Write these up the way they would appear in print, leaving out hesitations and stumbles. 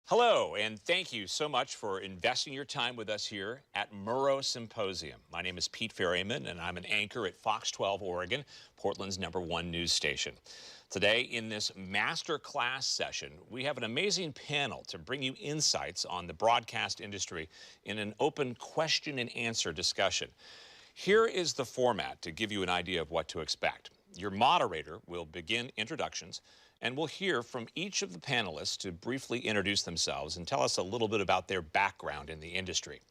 Hello, and thank you so much for investing your time with us here at Murrow Symposium. My name is Pete Ferryman, and I'm an anchor at Fox 12 Oregon, Portland's #1 news station. Today, in this master class session, we have an amazing panel to bring you insights on the broadcast industry in an open question and answer discussion. Here is the format to give you an idea of what to expect. Your moderator will begin introductions, and we'll hear from each of the panelists to briefly introduce themselves and tell us a little bit about their background in the industry.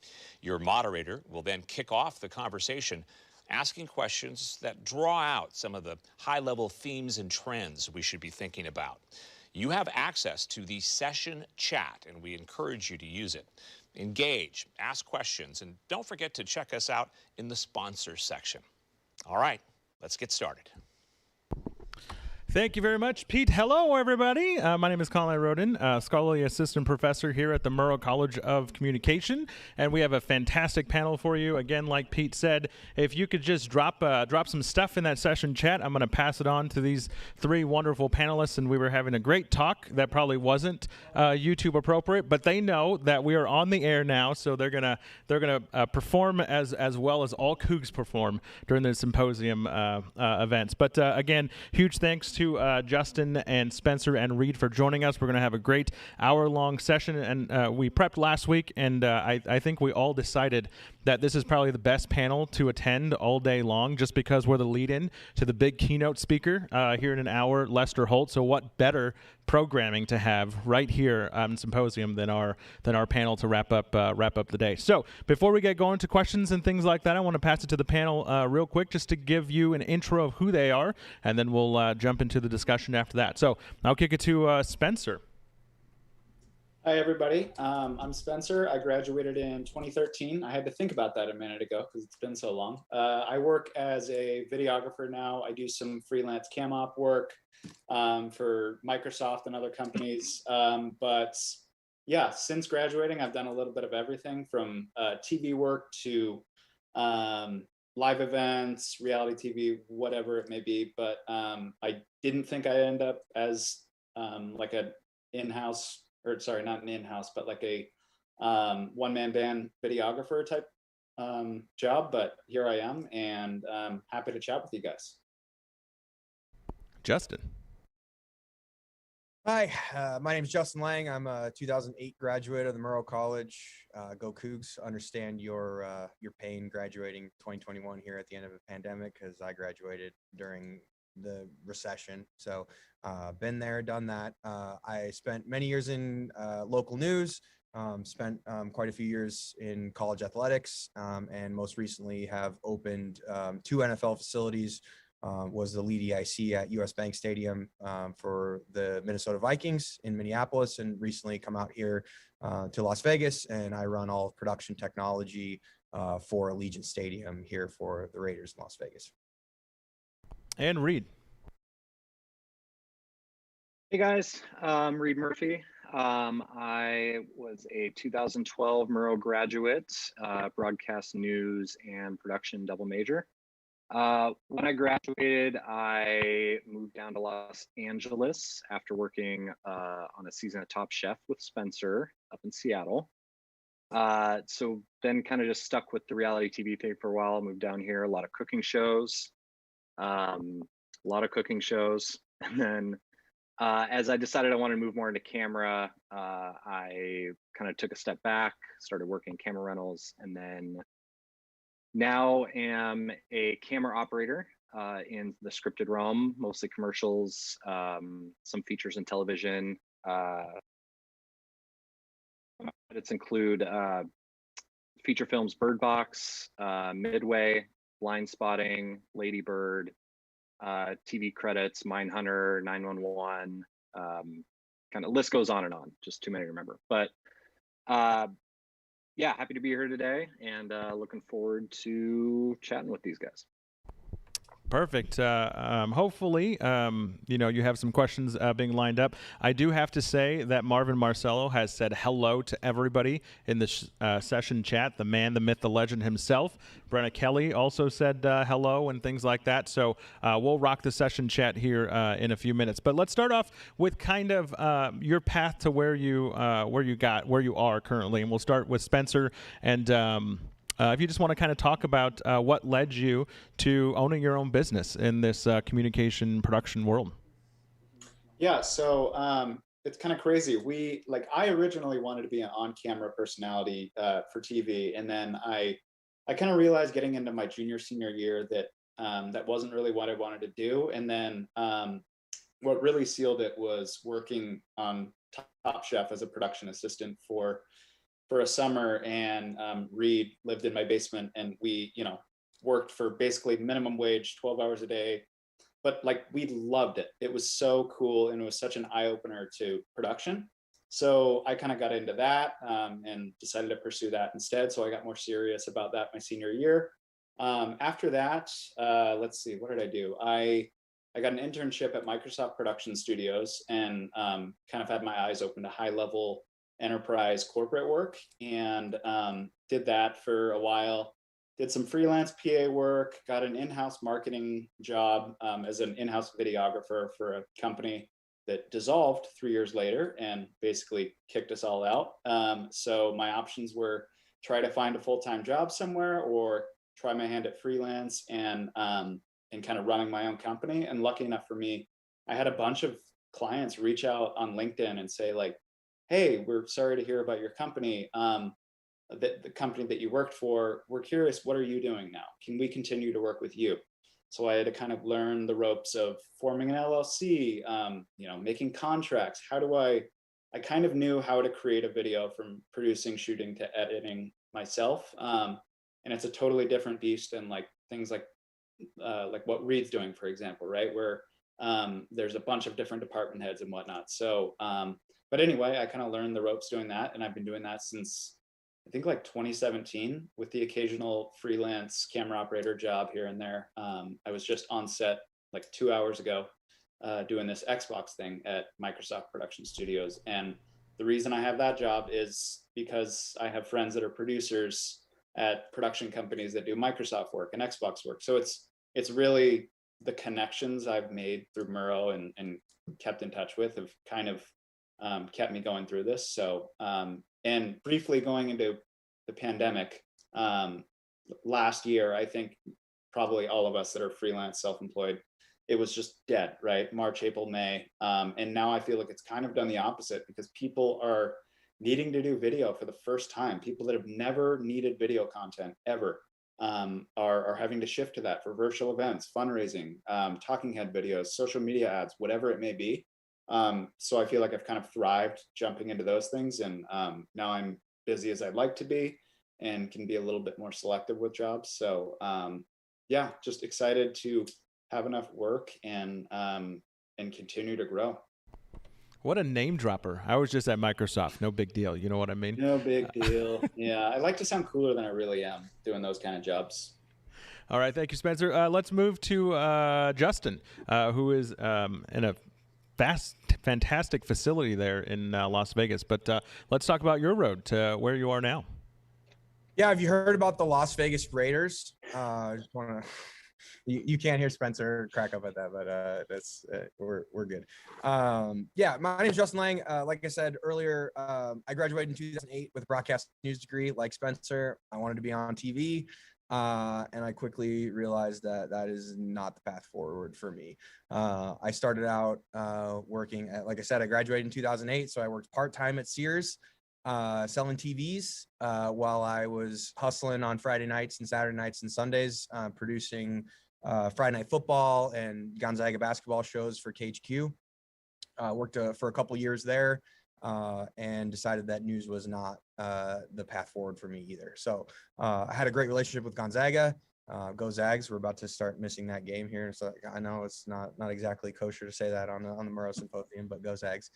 Your moderator will then kick off the conversation, asking questions that draw out some of the high-level themes and trends we should be thinking about. You have access to the session chat, and we encourage you to use it. Engage, ask questions, and don't forget to check us out in the sponsors section. All right, let's get started. Thank you very much, Pete. Hello, everybody. My name is Kanale Rhoden, scholarly assistant professor here at the Murrow College of Communication, and we have a fantastic panel for you. Again, like Pete said, if you could just drop some stuff in that session chat, I'm going to pass it on to these three wonderful panelists, and we were having a great talk that probably wasn't YouTube appropriate, but they know that we are on the air now, so they're gonna perform as well as all Cougs perform during the symposium events. But again, huge thanks to Justin and Spencer and Reid for joining us. We're going to have a great hour-long session, and we prepped last week, and I think we all decided that this is probably the best panel to attend all day long, just because we're the lead-in to the big keynote speaker here in an hour, Lester Holt. So what better programming to have right here on Symposium than our panel to wrap up the day. So before we get going to questions and things like that, I want to pass it to the panel real quick just to give you an intro of who they are, and then we'll jump into the discussion after that. So I'll kick it to Spencer. Hi, everybody. I'm Spencer. I graduated in 2013. I had to think about that a minute ago because it's been so long. I work as a videographer now. I do some freelance cam op work for Microsoft and other companies. But yeah, since graduating, I've done a little bit of everything from TV work to live events, reality TV, whatever it may be. But I didn't think I'd end up as like an in-house, or sorry, not an in-house, but like a one-man band videographer type job. But here I am, and happy to chat with you guys. Justin. Hi, my name is Justin Lange. I'm a 2008 graduate of the Murrow College. Go Cougs! Understand your pain graduating 2021 here at the end of a pandemic, because I graduated during the recession. So been there, done that. I spent many years in local news, spent quite a few years in college athletics, and most recently have opened 2 NFL facilities. Was the lead EIC at US Bank Stadium for the Minnesota Vikings in Minneapolis, and recently come out here to Las Vegas, and I run all of production technology for Allegiant Stadium here for the Raiders in Las Vegas. And Reid. Hey guys, Reid Murphy. I was a 2012 Murrow graduate, broadcast news and production double major. When I graduated, I moved down to Los Angeles after working on a season of Top Chef with Spencer up in Seattle. So then kind of just stuck with the reality TV thing for a while. I moved down here, a lot of cooking shows. And then as I decided I wanted to move more into camera, I kind of took a step back, started working camera rentals, and then now am a camera operator in the scripted realm, mostly commercials, some features in television. Credits include feature films Bird Box, Midway, Blind Spotting, Lady Bird, TV credits, Mindhunter, 911, kind of list goes on and on, just too many to remember. But yeah, happy to be here today, and looking forward to chatting with these guys. Perfect. Hopefully, you have some questions being lined up. I do have to say that Marvin Marcello has said hello to everybody in the session chat. The man, the myth, the legend himself. Brenna Kelly also said hello and things like that. So we'll rock the session chat here in a few minutes. But let's start off with kind of your path to where you are currently, and we'll start with Spencer and. If you just want to kind of talk about what led you to owning your own business in this communication production world. Yeah, so it's kind of crazy. I originally wanted to be an on-camera personality for TV, and then I kind of realized getting into my senior year that that wasn't really what I wanted to do. And then what really sealed it was working on Top Chef as a production assistant for a summer, and Reid lived in my basement, and we, worked for basically minimum wage, 12 hours a day, but we loved it. It was so cool, and it was such an eye opener to production. So I kind of got into that and decided to pursue that instead. So I got more serious about that my senior year. After that, let's see, what did I do? I got an internship at Microsoft Production Studios, and kind of had my eyes open to high level enterprise corporate work, and did that for a while. Did some freelance PA work, got an in-house marketing job as an in-house videographer for a company that dissolved 3 years later and basically kicked us all out. So my options were try to find a full-time job somewhere, or try my hand at freelance and kind of running my own company. And lucky enough for me, I had a bunch of clients reach out on LinkedIn and say hey, we're sorry to hear about your company, the company that you worked for. We're curious, what are you doing now? Can we continue to work with you? So I had to kind of learn the ropes of forming an LLC, making contracts. I kind of knew how to create a video from producing, shooting to editing myself. And it's a totally different beast than things like what Reid's doing, for example, right? Where there's a bunch of different department heads and whatnot. So, but anyway, I kind of learned the ropes doing that, and I've been doing that since I think 2017, with the occasional freelance camera operator job here and there. I was just on set 2 hours ago doing this Xbox thing at Microsoft Production Studios. And the reason I have that job is because I have friends that are producers at production companies that do Microsoft work and Xbox work. So it's really the connections I've made through Murrow and kept in touch with have kind of kept me going through this. So, and briefly going into the pandemic, last year, I think probably all of us that are freelance, self-employed, it was just dead, right? March, April, May. And now I feel like it's kind of done the opposite, because people are needing to do video for the first time. People that have never needed video content ever are having to shift to that for virtual events, fundraising, talking head videos, social media ads, whatever it may be. So I feel like I've kind of thrived jumping into those things, and now I'm busy as I'd like to be and can be a little bit more selective with jobs. So yeah, just excited to have enough work and continue to grow. What a name dropper. I was just at Microsoft. No big deal. You know what I mean? No big deal. Yeah, I like to sound cooler than I really am doing those kind of jobs. All right. Thank you, Spencer. Let's move to Justin, who is in a fantastic facility there in Las Vegas. But let's talk about your road to where you are now. Yeah, have you heard about the Las Vegas Raiders? Just want to. You can't hear Spencer crack up at that, but that's we're good. Yeah, my name is Justin Lange. Like I said earlier, I graduated in 2008 with a broadcast news degree. Like Spencer, I wanted to be on TV, and I quickly realized that that is not the path forward for me. I started out working at, like I said, I graduated in 2008, so I worked part-time at Sears, selling TVs while I was hustling on Friday nights and Saturday nights and Sundays, producing Friday Night Football and Gonzaga basketball shows for KHQ. Worked for a couple years there and decided that news was not the path forward for me either. So I had a great relationship with Gonzaga. Go Zags! We're about to start missing that game here. So I know it's not exactly kosher to say that on the Murrow Symposium, but go Zags!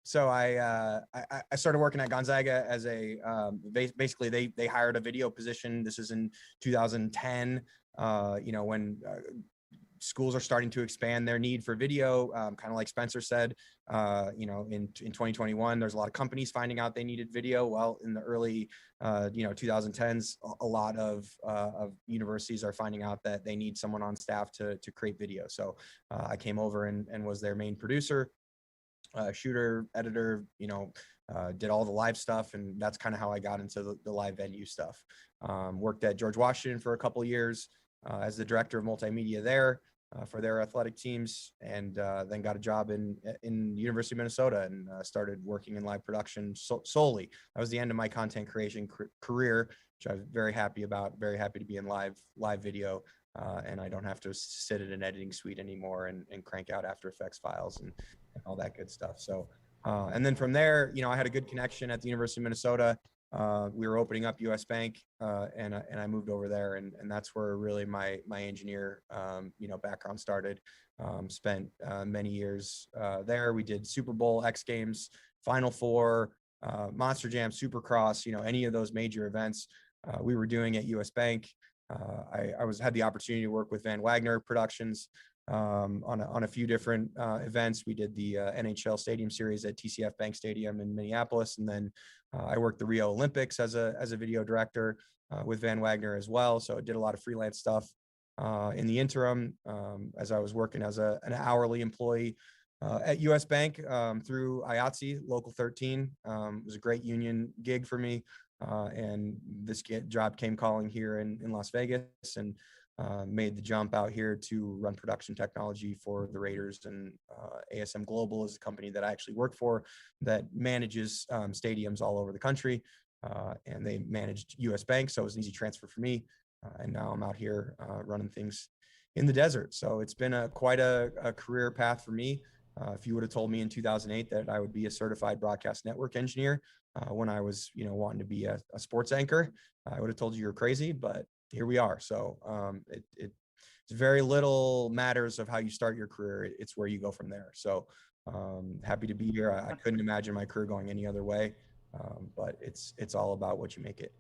So I started working at Gonzaga as a basically they hired a video position. This is in 2010. when schools are starting to expand their need for video, kind of like Spencer said, in 2021, there's a lot of companies finding out they needed video. Well, in the early, 2010s, a lot of universities are finding out that they need someone on staff to create video. So I came over and was their main producer, shooter, editor, did all the live stuff. And that's kind of how I got into the live venue stuff. Worked at George Washington for a couple of years as the director of multimedia there for their athletic teams, and then got a job in University of Minnesota and started working in live production solely. That was the end of my content creation career, which I was very happy about, very happy to be in live video. And I don't have to sit in an editing suite anymore and crank out After Effects files and all that good stuff. So, and then from there, I had a good connection at the University of Minnesota. We were opening up US Bank, and I moved over there, and that's where really my engineer, background started. Spent many years there. We did Super Bowl, X Games, Final Four, Monster Jam, Supercross, any of those major events we were doing at US Bank. I had the opportunity to work with Van Wagner Productions on a few different events. We did the NHL Stadium Series at TCF Bank Stadium in Minneapolis, and then I worked the Rio Olympics as a video director with Van Wagner as well. So I did a lot of freelance stuff in the interim as I was working as an hourly employee at US Bank through IATSE Local 13. It was a great union gig for me. And this job came calling here in Las Vegas, and made the jump out here to run production technology for the Raiders. And ASM Global is a company that I actually work for that manages stadiums all over the country. And they managed US Bank, so it was an easy transfer for me. And now I'm out here running things in the desert. So it's been quite a career path for me. If you would have told me in 2008 that I would be a certified broadcast network engineer when I was, wanting to be a sports anchor, I would have told you you're crazy, but here we are. So it's very little matters of how you start your career. It's where you go from there. So happy to be here. I couldn't imagine my career going any other way, but it's all about what you make it.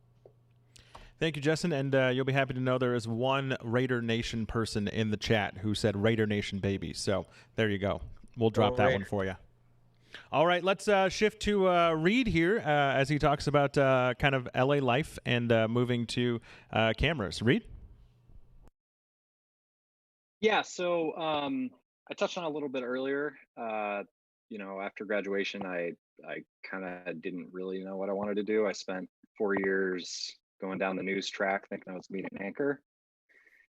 Thank you, Justin. And you'll be happy to know there is one Raider Nation person in the chat who said Raider Nation baby. So there you go. We'll drop that one for you. All right, let's shift to Reid here as he talks about kind of LA life and moving to cameras. Reid? Yeah, so I touched on it a little bit earlier. After graduation, I kind of didn't really know what I wanted to do. I spent 4 years going down the news track thinking I was being an anchor.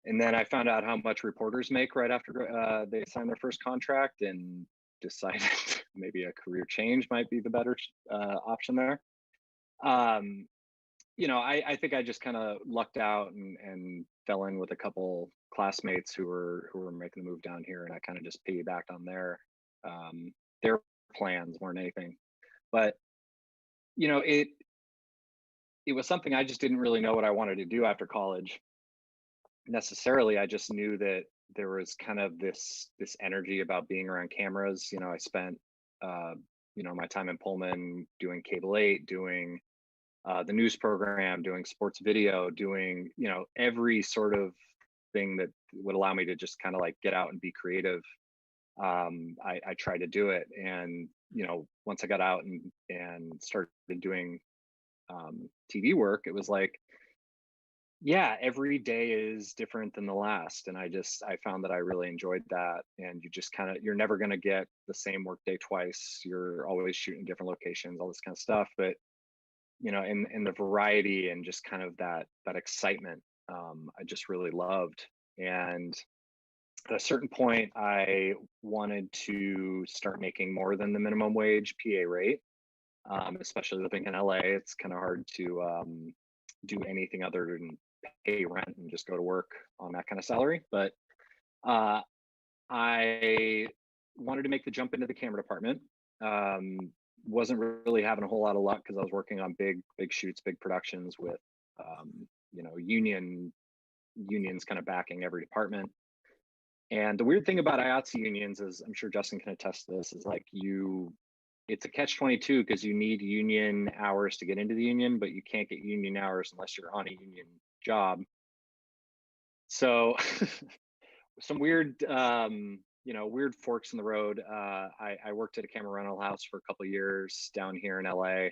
And then I found out how much reporters make right after they sign their first contract, and decided maybe a career change might be the better option there. I think I just kind of lucked out and fell in with a couple classmates who were making the move down here, and I kind of just piggybacked on their plans more than anything. But it was something I just didn't really know what I wanted to do after college necessarily. I just knew that there was kind of this energy about being around cameras. I spent my time in Pullman doing Cable 8, doing the news program, doing sports video, doing every sort of thing that would allow me to just kind of like get out and be creative. I tried to do it, and once I got out and started doing TV work, it was like, yeah, every day is different than the last. And I found that I really enjoyed that. And you just you're never going to get the same work day twice. You're always shooting different locations, all this kind of stuff. But, in the variety and just kind of that excitement, I just really loved. And at a certain point, I wanted to start making more than the minimum wage PA rate, especially living in LA. It's kind of hard to do anything other than pay rent and just go to work on that kind of salary. But I wanted to make the jump into the camera department. Wasn't really having a whole lot of luck because I was working on big shoots, big productions with unions kind of backing every department. And the weird thing about IATSE unions is, I'm sure Justin can attest to this, is like it's a catch-22 because you need union hours to get into the union, but you can't get union hours unless you're on a union job. So some weird, weird forks in the road. I worked at a camera rental house for a couple of years down here in LA,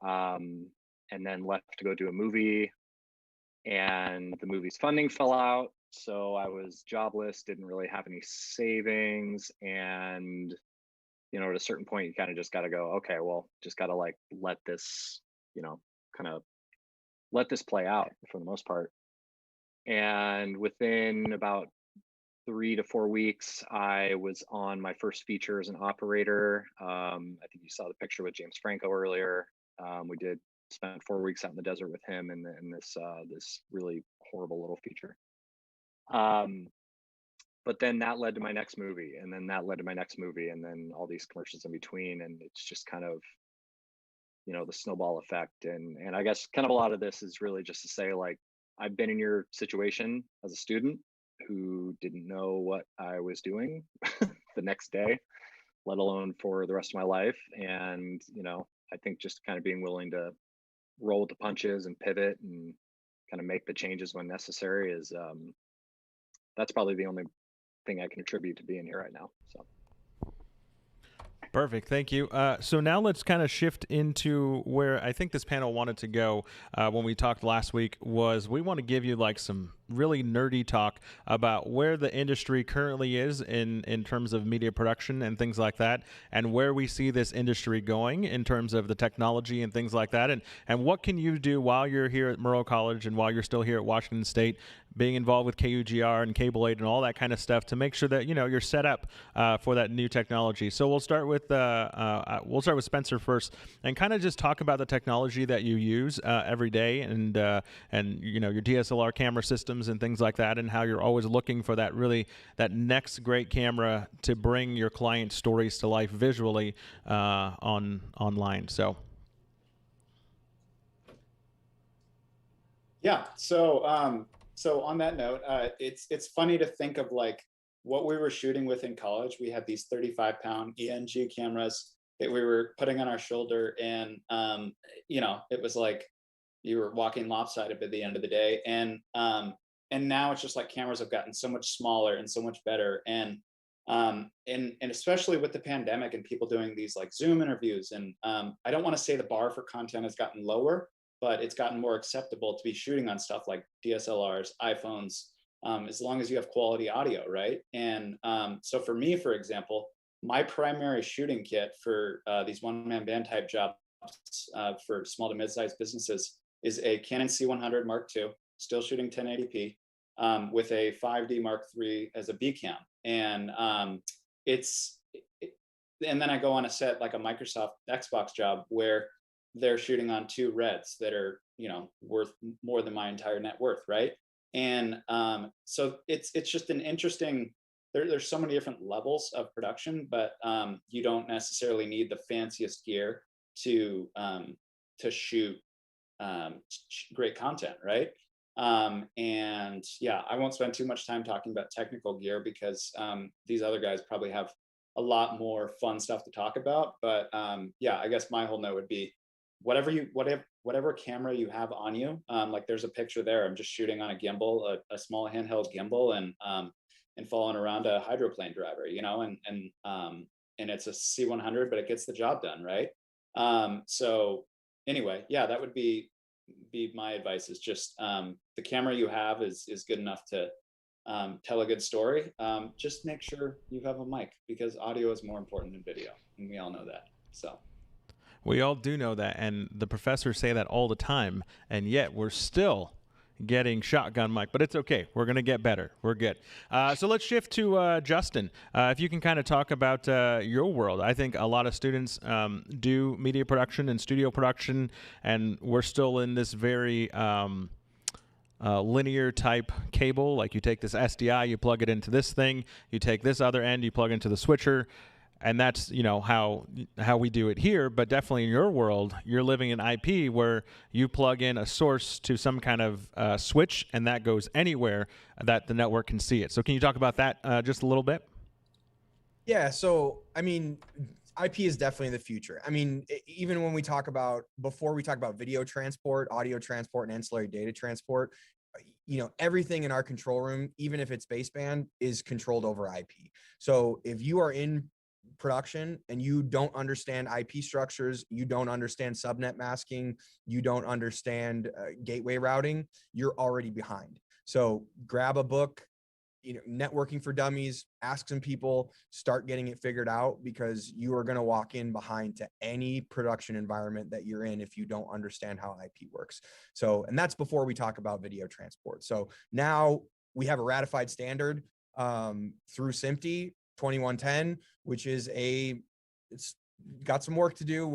and then left to go do a movie, and the movie's funding fell out. So I was jobless, didn't really have any savings. And, at a certain point, you kind of just got to go, okay, well, just got to like let this, kind of let this play out for the most part. And within about 3 to 4 weeks, I was on my first feature as an operator. I think you saw the picture with James Franco earlier. We did spend 4 weeks out in the desert with him in this really horrible little feature. But then that led to my next movie, and then that led to my next movie, and then all these commercials in between, and it's just kind of the snowball effect. And I guess kind of a lot of this is really just to say, like, I've been in your situation as a student who didn't know what I was doing the next day, let alone for the rest of my life. And, I think just kind of being willing to roll with the punches and pivot and kind of make the changes when necessary is, that's probably the only thing I can attribute to being here right now. So. Perfect. Thank you. So now let's kind of shift into where I think this panel wanted to go when we talked last week. Was we want to give you like some really nerdy talk about where the industry currently is in terms of media production and things like that, and where we see this industry going in terms of the technology and things like that, and what can you do while you're here at Murrow College and while you're still here at Washington State, being involved with KUGR and Kabelac and all that kind of stuff to make sure that you're set up for that new technology. So we'll start with Spencer first, and kind of just talk about the technology that you use every day, and your DSLR camera systems and things like that, and how you're always looking for that next great camera to bring your client stories to life visually online. So. Yeah. So on that note, it's funny to think of like what we were shooting with in college. We had these 35-pound ENG cameras that we were putting on our shoulder, and it was like you were walking lopsided by the end of the day. And now it's just like cameras have gotten so much smaller and so much better. And especially with the pandemic and people doing these like Zoom interviews, and I don't want to say the bar for content has gotten lower, but it's gotten more acceptable to be shooting on stuff like DSLRs, iPhones, as long as you have quality audio, right? And so for me, for example, my primary shooting kit for these one-man band type jobs for small to mid-sized businesses is a Canon C100 Mark II, still shooting 1080p, with a 5D Mark III as a B cam. And and then I go on a set like a Microsoft Xbox job where they're shooting on two Reds that are, worth more than my entire net worth, right? And so it's just an interesting. There's so many different levels of production, but you don't necessarily need the fanciest gear to shoot great content, right? And yeah, I won't spend too much time talking about technical gear because these other guys probably have a lot more fun stuff to talk about. But yeah, I guess my whole note would be whatever camera you have on you. Like there's a picture there. I'm just shooting on a gimbal, a small handheld gimbal, and following around a hydroplane driver, and it's a C100, but it gets the job done, right? So anyway, yeah, that would be my advice, is just the camera you have is good enough to tell a good story. Just make sure you have a mic, because audio is more important than video, and we all know that. So we all do know that, and the professors say that all the time, and yet we're still getting shotgun mic, but it's okay. We're going to get better. We're good. So let's shift to Justin. If you can kind of talk about your world. I think a lot of students do media production and studio production, and we're still in this very linear type cable. Like you take this SDI, you plug it into this thing, you take this other end, you plug into the switcher. And that's, how we do it here. But definitely in your world, you're living in IP where you plug in a source to some kind of switch, and that goes anywhere that the network can see it. So can you talk about that just a little bit? Yeah. So, IP is definitely the future. Even when before we talk about video transport, audio transport, and ancillary data transport, everything in our control room, even if it's baseband, is controlled over IP. So if you are in production and you don't understand IP structures, you don't understand subnet masking, you don't understand gateway routing, you're already behind. So grab a book, Networking for Dummies, ask some people, start getting it figured out, because you are going to walk in behind to any production environment that you're in if you don't understand how IP works. So, and that's before we talk about video transport. So now we have a ratified standard through SMPTE 2110, which is it's got some work to do.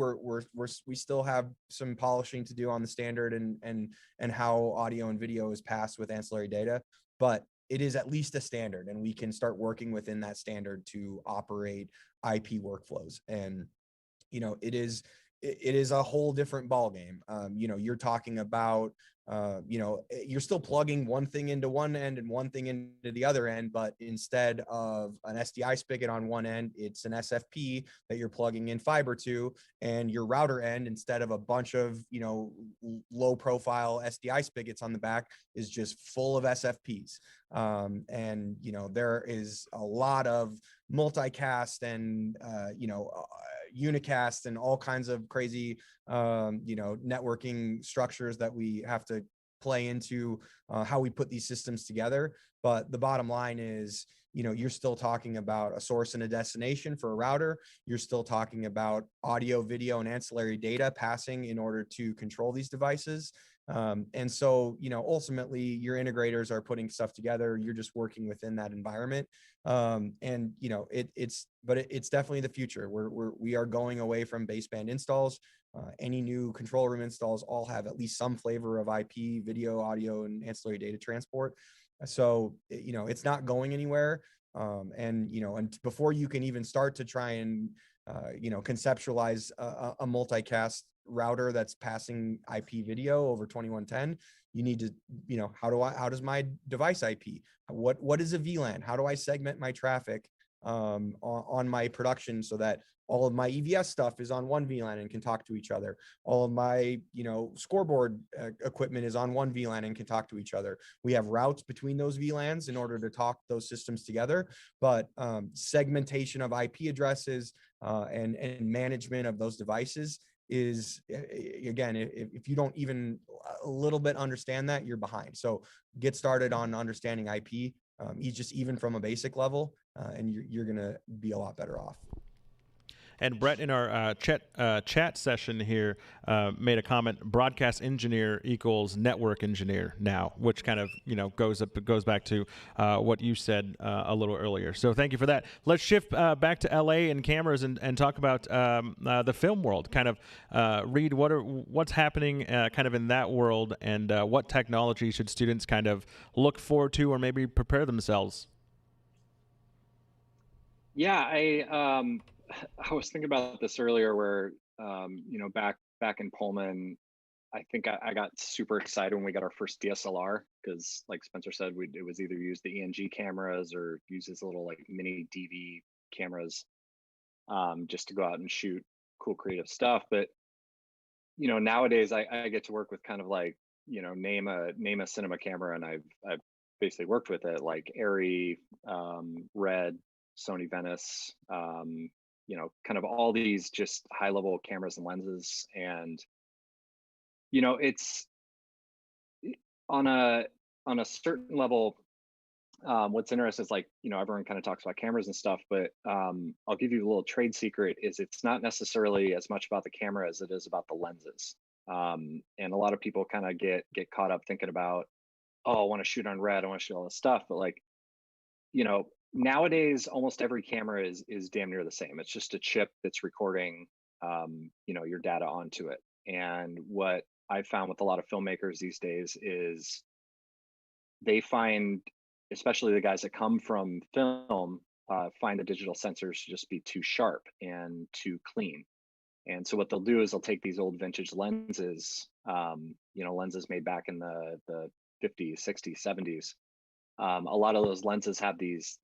We still have some polishing to do on the standard and how audio and video is passed with ancillary data, but it is at least a standard, and we can start working within that standard to operate IP workflows. And, it is a whole different ballgame. You're talking about, you're still plugging one thing into one end and one thing into the other end, but instead of an SDI spigot on one end, it's an SFP that you're plugging in fiber to, and your router end, instead of a bunch of, low profile SDI spigots on the back, is just full of SFPs. And, there is a lot of multicast and, unicast and all kinds of crazy, networking structures that we have to play into how we put these systems together. But the bottom line is, you're still talking about a source and a destination for a router. You're still talking about audio, video, and ancillary data passing in order to control these devices. And so, ultimately your integrators are putting stuff together. You're just working within that environment. And, it's definitely the future. We are going away from baseband installs. Any new control room installs all have at least some flavor of IP, video, audio, and ancillary data transport. So, it's not going anywhere. And before you can even start to try and, conceptualize a multicast router that's passing IP video over 2110, you need to, how does my device IP, what is a VLAN? How do I segment my traffic on my production so that all of my EVS stuff is on one VLAN and can talk to each other. All of my, scoreboard equipment is on one VLAN and can talk to each other. We have routes between those VLANs in order to talk those systems together, but segmentation of IP addresses and management of those devices is, again, if you don't even a little bit understand that, you're behind. So get started on understanding IP, even from a basic level, and you're going to be a lot better off. And Brett, in our chat session here, made a comment: broadcast engineer equals network engineer now, which kind of goes back to what you said a little earlier. So thank you for that. Let's shift back to LA and cameras and talk about the film world. Kind of, Reid, what's happening kind of in that world, and what technology should students kind of look forward to or maybe prepare themselves? Yeah, I was thinking about this earlier where, back in Pullman, I think I got super excited when we got our first DSLR, because like Spencer said, it was either use the ENG cameras or use his little like mini DV cameras just to go out and shoot cool creative stuff. But, nowadays I get to work with kind of like, name a cinema camera, and I've basically worked with it, like Arri, Red, Sony Venice, kind of all these just high level cameras and lenses. And, it's on a certain level. What's interesting is, like, everyone kind of talks about cameras and stuff, but I'll give you a little trade secret: is it's not necessarily as much about the camera as it is about the lenses. And a lot of people kind of get caught up thinking about, oh, I want to shoot on red, I want to shoot all this stuff, but like, nowadays almost every camera is damn near the same. It's just a chip that's recording your data onto it. And what I've found with a lot of filmmakers these days is they find, especially the guys that come from film, find the digital sensors to just be too sharp and too clean. And so what they'll do is they'll take these old vintage lenses, lenses made back in the 50s, 60s, 70s. A lot of those lenses have these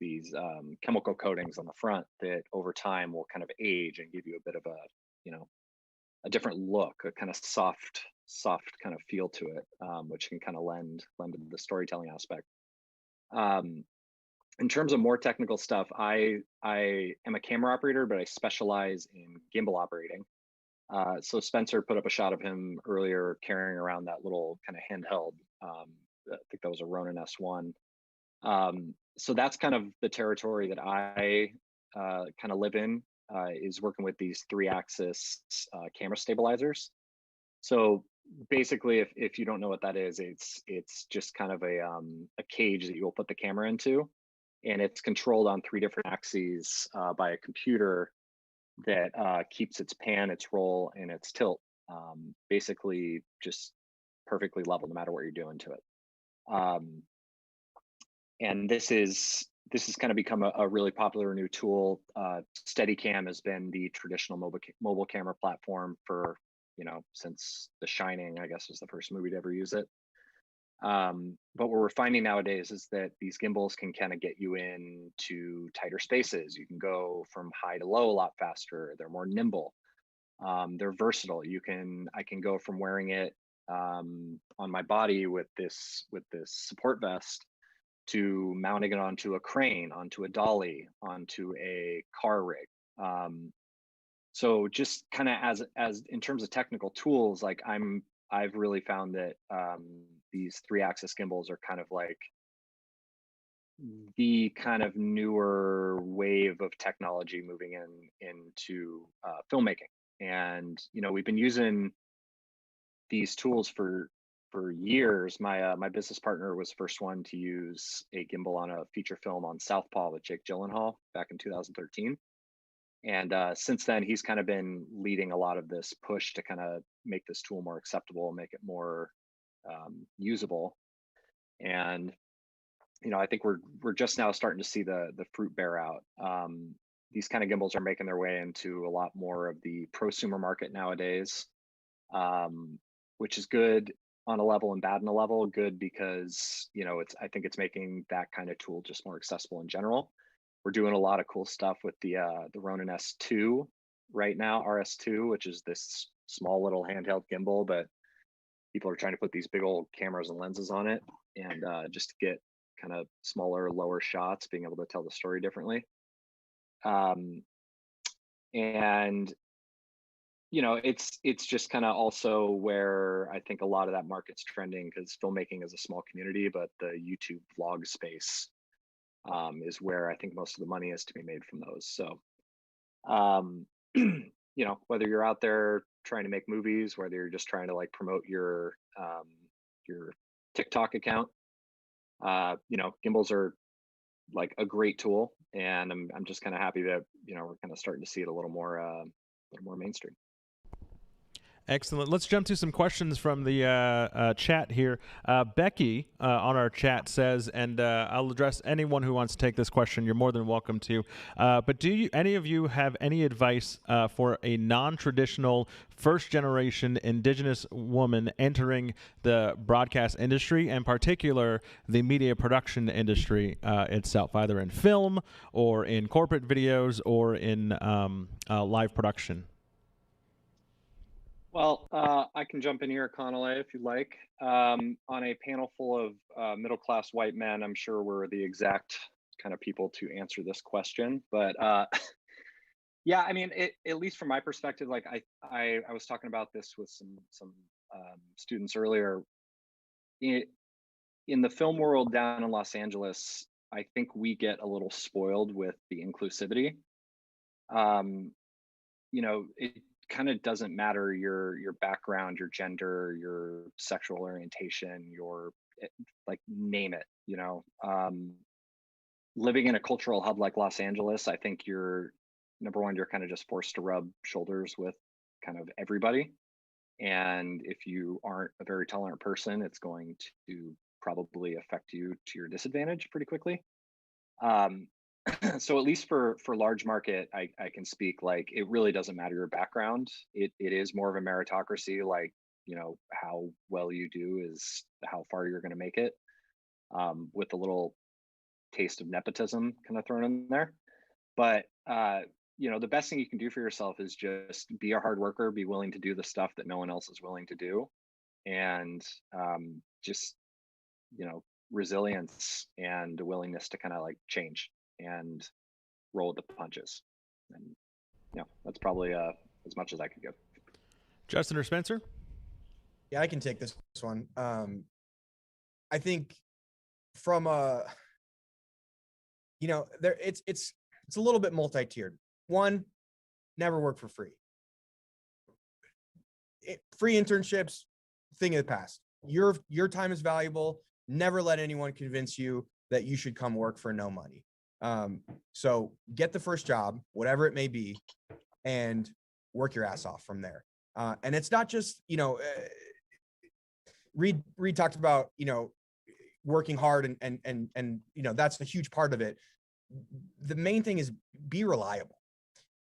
chemical coatings on the front that over time will kind of age and give you a bit of a different look, a kind of soft soft kind of feel to it, which can kind of lend to the storytelling aspect. In terms of more technical stuff, I am a camera operator, but I specialize in gimbal operating. So Spencer put up a shot of him earlier carrying around that little kind of handheld. I think that was a Rhoden S1. So that's kind of the territory that I kind of live in, is working with these 3-axis camera stabilizers. So basically, if you don't know what that is, it's just kind of a cage that you'll put the camera into, and it's controlled on 3 different axes by a computer that keeps its pan, its roll, and its tilt basically just perfectly level no matter what you're doing to it. And this is kind of become a really popular new tool. Steadicam has been the traditional mobile camera platform for, since The Shining, I guess, was the first movie to ever use it. But what we're finding nowadays is that these gimbals can kind of get you into tighter spaces. You can go from high to low a lot faster. They're more nimble. They're versatile. I can go from wearing it on my body with this support vest to mounting it onto a crane, onto a dolly, onto a car rig. So just kind of as in terms of technical tools, like I've really found that these 3-axis gimbals are kind of like the kind of newer wave of technology moving into filmmaking. And we've been using these tools for years. My business partner was the first one to use a gimbal on a feature film on Southpaw with Jake Gyllenhaal back in 2013. And since then, he's kind of been leading a lot of this push to kind of make this tool more acceptable, make it more usable. And I think we're just now starting to see the fruit bear out. These kind of gimbals are making their way into a lot more of the prosumer market nowadays, which is good on a level and bad on a level. Good because I think it's making that kind of tool just more accessible in general. We're doing a lot of cool stuff with the Rhoden S2 right now, RS2, which is this small little handheld gimbal, but people are trying to put these big old cameras and lenses on it, and just to get kind of smaller, lower shots, being able to tell the story differently. And it's just kind of also where I think a lot of that market's trending, because filmmaking is a small community, but the YouTube vlog space is where I think most of the money is to be made from those. So, whether you're out there trying to make movies, whether you're just trying to like promote your TikTok account, gimbals are like a great tool, and I'm just kind of happy that we're kind of starting to see it a little more mainstream. Excellent. Let's jump to some questions from the chat here. Becky on our chat says, and I'll address anyone who wants to take this question. You're more than welcome to. But do any of you have any advice for a non-traditional first-generation Indigenous woman entering the broadcast industry, and in particular the media production industry itself, either in film or in corporate videos or in live production? Well, I can jump in here, Kanale, if you'd like. On a panel full of middle-class white men, I'm sure we're the exact kind of people to answer this question. But yeah, I mean, at least from my perspective, like I was talking about this with some students earlier. In the film world down in Los Angeles, I think we get a little spoiled with the inclusivity. It kind of doesn't matter your background, your gender, your sexual orientation, like name it. Living in a cultural hub like Los Angeles, I think you're number one, you're kind of just forced to rub shoulders with kind of everybody. And if you aren't a very tolerant person, it's going to probably affect you to your disadvantage pretty quickly. So at least for large market, I can speak, like, it really doesn't matter your background. It is more of a meritocracy, like, how well you do is how far you're going to make it, with a little taste of nepotism kind of thrown in there. But, the best thing you can do for yourself is just be a hard worker, be willing to do the stuff that no one else is willing to do. and just, resilience and a willingness to kind of like change and roll with the punches. And that's probably as much as I could give. Justin or Spencer? Yeah, I can take this one. I think from there it's a little bit multi-tiered. One, never work for free. Free internships, thing of the past. Your time is valuable. Never let anyone convince you that you should come work for no money. So get the first job, whatever it may be, and work your ass off from there. And it's not just, Reid talked about, working hard and that's a huge part of it. The main thing is be reliable.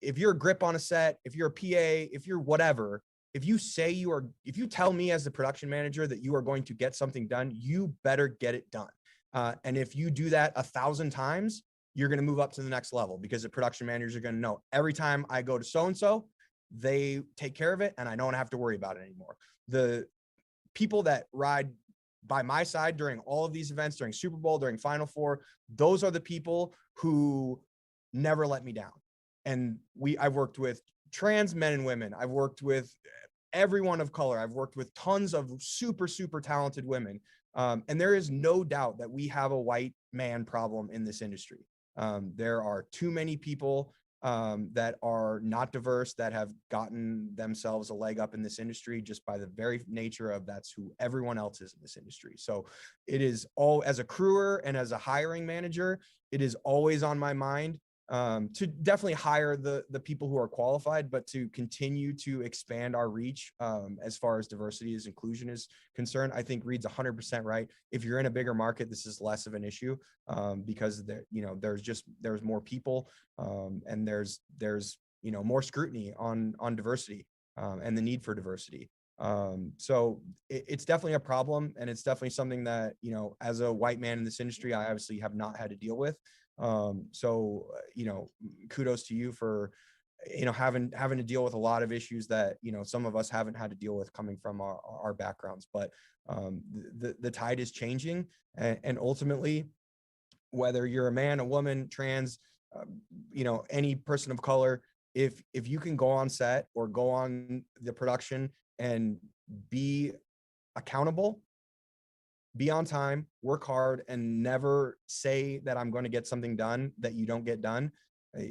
If you're a grip on a set, if you're a PA, if you're whatever, if you tell me as the production manager that you are going to get something done, you better get it done. And if you do that 1,000 times, you're going to move up to the next level, because the production managers are going to know every time I go to so-and-so, they take care of it and I don't have to worry about it anymore. The people that ride by my side during all of these events, during Super Bowl, during Final Four, those are the people who never let me down. And I've worked with trans men and women. I've worked with everyone of color. I've worked with tons of super, super talented women. And there is no doubt that we have a white man problem in this industry. There are too many people that are not diverse, that have gotten themselves a leg up in this industry just by the very nature of that's who everyone else is in this industry. So it is all, as a crewer and as a hiring manager, it is always on my mind to definitely hire the people who are qualified, but to continue to expand our reach as far as diversity as inclusion is concerned. I think Reid's 100% right. If you're in a bigger market, this is less of an issue because there's more people and there's more scrutiny on diversity and the need for diversity. So it's definitely a problem, and it's definitely something that, as a white man in this industry, I obviously have not had to deal with. So kudos to you for having to deal with a lot of issues that some of us haven't had to deal with coming from our backgrounds. But the tide is changing, and ultimately, whether you're a man, a woman, trans, any person of color, if you can go on set or go on the production and be accountable, be on time, work hard, and never say that I'm going to get something done that you don't get done,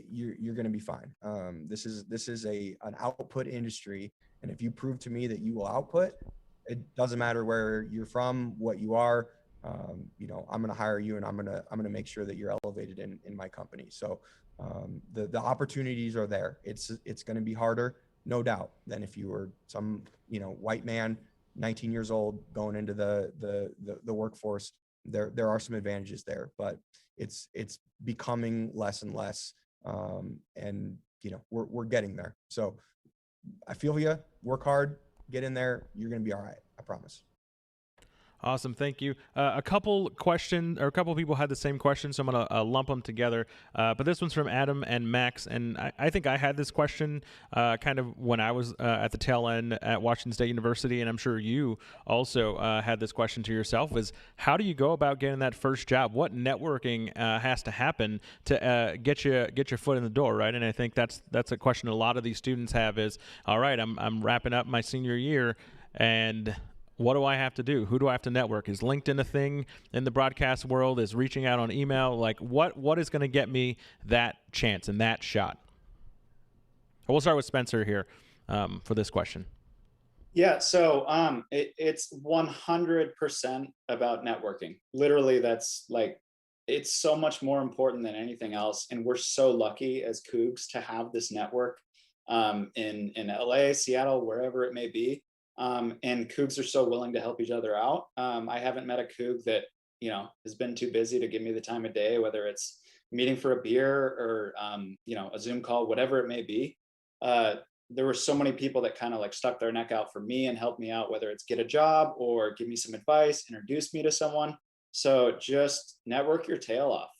you're going to be fine. This is an output industry, and if you prove to me that you will output, it doesn't matter where you're from, what you are. I'm going to hire you, and I'm going to make sure that you're elevated in my company. So the opportunities are there. It's going to be harder, no doubt, than if you were some white man, 19 years old, going into the workforce. There are some advantages there, but it's becoming less and less. And we're getting there. So I feel you. Work hard, get in there. You're going to be all right. I promise. Awesome, thank you. A couple people had the same question, so I'm gonna lump them together. But this one's from Adam and Max, and I think I had this question kind of when I was at the tail end at Washington State University, and I'm sure you also had this question to yourself: is how do you go about getting that first job? What networking has to happen to get your foot in the door, right? And I think that's a question a lot of these students have: is all right, I'm wrapping up my senior year, and what do I have to do? Who do I have to network? Is LinkedIn a thing in the broadcast world? Is reaching out on email? Like what is going to get me that chance and that shot? We'll start with Spencer here for this question. Yeah, so it's 100% about networking. Literally, it's so much more important than anything else. And we're so lucky as Cougs to have this network in LA, Seattle, wherever it may be. And Cougs are so willing to help each other out. I haven't met a Coug that, has been too busy to give me the time of day, whether it's meeting for a beer or, a Zoom call, whatever it may be. There were so many people that kind of like stuck their neck out for me and helped me out, whether it's get a job or give me some advice, introduce me to someone. So just network your tail off.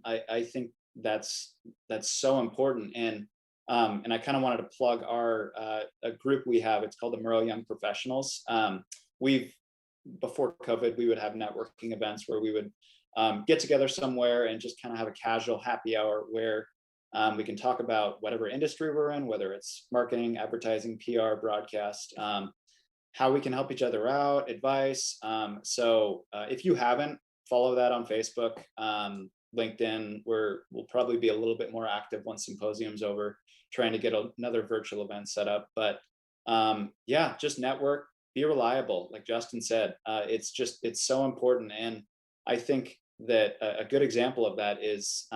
I think that's so important. And I kind of wanted to plug a group we have. It's called the Murrow Young Professionals. before COVID, we would have networking events where we would get together somewhere and just kind of have a casual happy hour where we can talk about whatever industry we're in, whether it's marketing, advertising, PR, broadcast, how we can help each other out, advice. So if you haven't, follow that on Facebook, LinkedIn. We'll probably be a little bit more active once symposium's over, trying to get another virtual event set up. But yeah, just network, be reliable. Like Justin said, it's so important. And I think that a good example of that is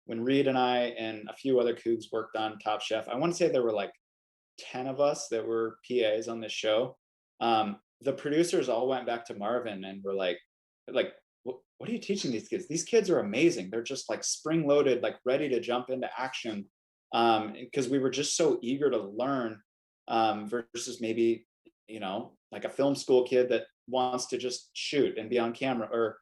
when Reid and I and a few other Cougs worked on Top Chef. I want to say there were like 10 of us that were PAs on this show. The producers all went back to Marvin and were like, what are you teaching these kids? These kids are amazing. They're just like spring loaded, like ready to jump into action. Because we were just so eager to learn versus maybe, like a film school kid that wants to just shoot and be on camera or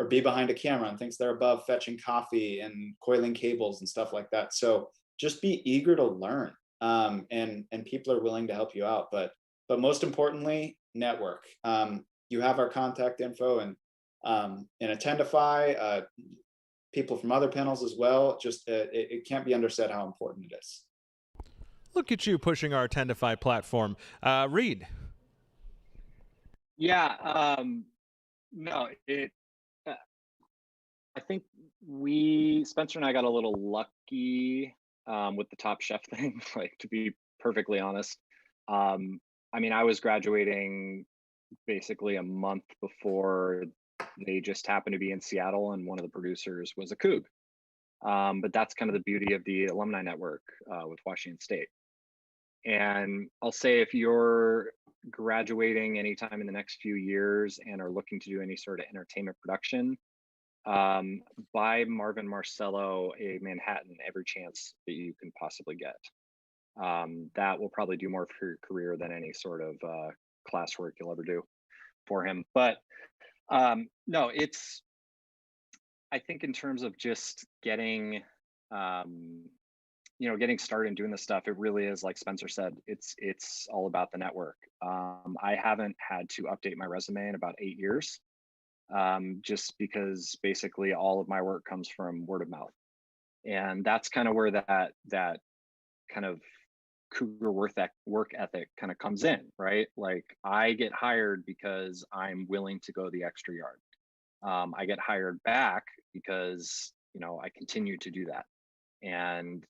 be behind a camera and thinks they're above fetching coffee and coiling cables and stuff like that. So just be eager to learn. And people are willing to help you out. But most importantly, network. You have our contact info and Attendify, people from other panels as well. Just it can't be undersaid how important it is. Look at you pushing our Attendify platform. Reid. Yeah, no, I think Spencer and I got a little lucky with the Top Chef thing, like, to be perfectly honest. I mean, I was graduating basically a month before they just happened to be in Seattle, and one of the producers was a Coug. But that's kind of the beauty of the alumni network with Washington State. And I'll say, if you're graduating anytime in the next few years and are looking to do any sort of entertainment production, buy Marvin Marcello a Manhattan every chance that you can possibly get. That will probably do more for your career than any sort of classwork you'll ever do for him. But no, I think in terms of just getting getting started and doing this stuff, it really is, like Spencer said, it's all about the network. I haven't had to update my resume in about 8 years, just because basically all of my work comes from word of mouth. And that's kind of where that kind of Cougar work ethic kind of comes in, right? Like, I get hired because I'm willing to go the extra yard. I get hired back because, I continue to do that. And,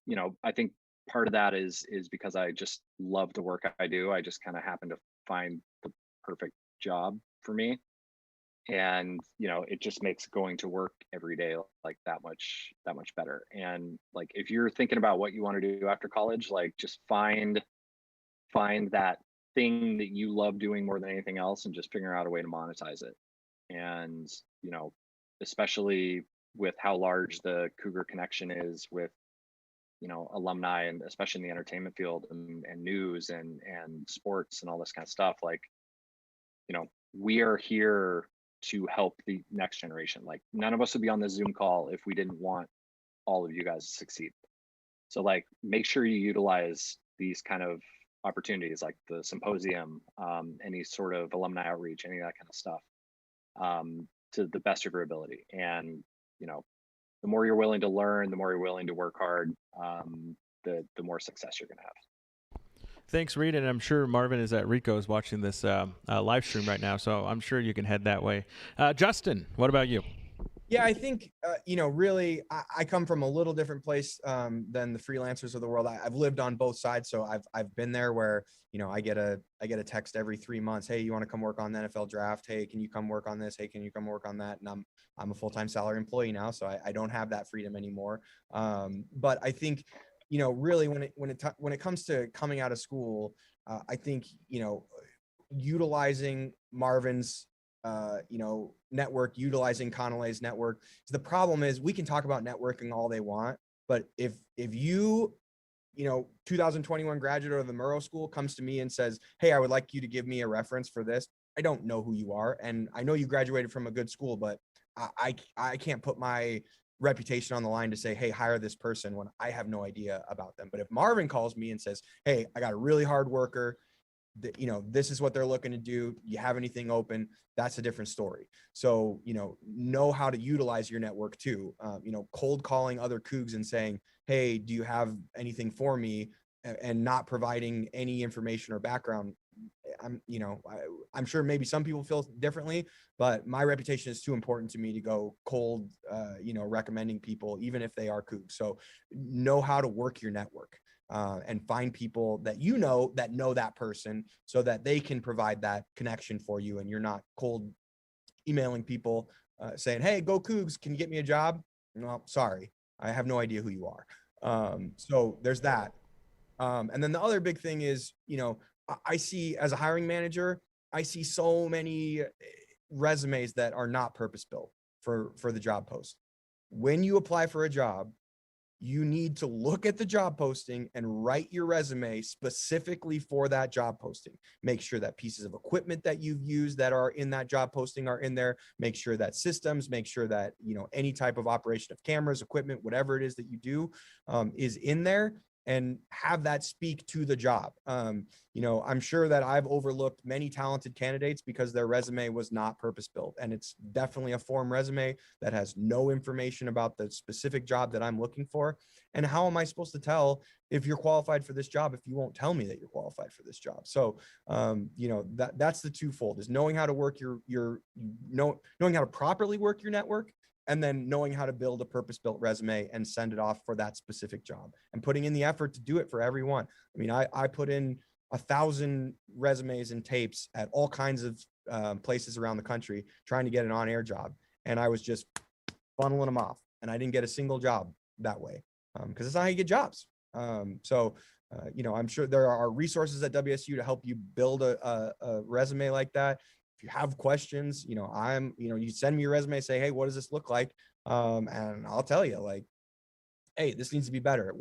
I think part of that is because I just love the work I do. I just kind of happen to find the perfect job for me. And, it just makes going to work every day like that much better. And, like, if you're thinking about what you want to do after college, like, just find that thing that you love doing more than anything else and just figure out a way to monetize it. And, especially with how large the Cougar connection is with, alumni, and especially in the entertainment field and news and sports and all this kind of stuff, like, we are here to help the next generation. Like, none of us would be on this Zoom call if we didn't want all of you guys to succeed. So, like, make sure you utilize these kind of opportunities, like the symposium, any sort of alumni outreach, any of that kind of stuff, to the best of your ability. And, the more you're willing to learn, the more you're willing to work hard, the more success you're going to have. Thanks, Reid, and I'm sure Marvin is at Rico's watching this live stream right now, so I'm sure you can head that way. Justin, what about you? Yeah, I think, really, I come from a little different place than the freelancers of the world. I've lived on both sides, so I've been there where, I get a text every 3 months. Hey, you want to come work on the NFL draft? Hey, can you come work on this? Hey, can you come work on that? And I'm a full-time salary employee now, so I don't have that freedom anymore. But I think, really, when it comes to coming out of school, I think, utilizing Marvin's network, utilizing Kanale's network. So the problem is, we can talk about networking all they want, but if you 2021 graduate of the Murrow School comes to me and says, hey, I would like you to give me a reference for this, I don't know who you are. And I know you graduated from a good school, but I can't put my reputation on the line to say, hey, hire this person, when I have no idea about them. But if Marvin calls me and says, hey, I got a really hard worker, this is what they're looking to do. You have anything open? That's a different story. So, know how to utilize your network too. Cold calling other Cougs and saying, hey, do you have anything for me? And not providing any information or background. I'm sure maybe some people feel differently, but my reputation is too important to me to go cold, recommending people, even if they are Cougs. So know how to work your network. And find people that know that person so that they can provide that connection for you, and you're not cold emailing people saying, hey, go Cougs, can you get me a job? No, sorry, I have no idea who you are. So there's that. And then the other big thing is, I see, as a hiring manager, I see so many resumes that are not purpose built for the job post. When you apply for a job, you need to look at the job posting and write your resume specifically for that job posting. Make sure that pieces of equipment that you've used that are in that job posting are in there. Make sure that systems, make sure that, any type of operation of cameras, equipment, whatever it is that you do, is in there, and have that speak to the job. I'm sure that I've overlooked many talented candidates because their resume was not purpose built, and it's definitely a form resume that has no information about the specific job that I'm looking for. And how am I supposed to tell if you're qualified for this job if you won't tell me that you're qualified for this job? So, that's the twofold: is knowing how to work knowing how to properly work your network, and then knowing how to build a purpose-built resume and send it off for that specific job, and putting in the effort to do it for everyone. I mean, I put in 1,000 resumes and tapes at all kinds of places around the country trying to get an on-air job, and I was just funneling them off, and I didn't get a single job that way, because it's not how you get jobs. I'm sure there are resources at WSU to help you build a resume like that. If you have questions, you send me your resume, say, hey, what does this look like? And I'll tell you, like, hey, this needs to be better.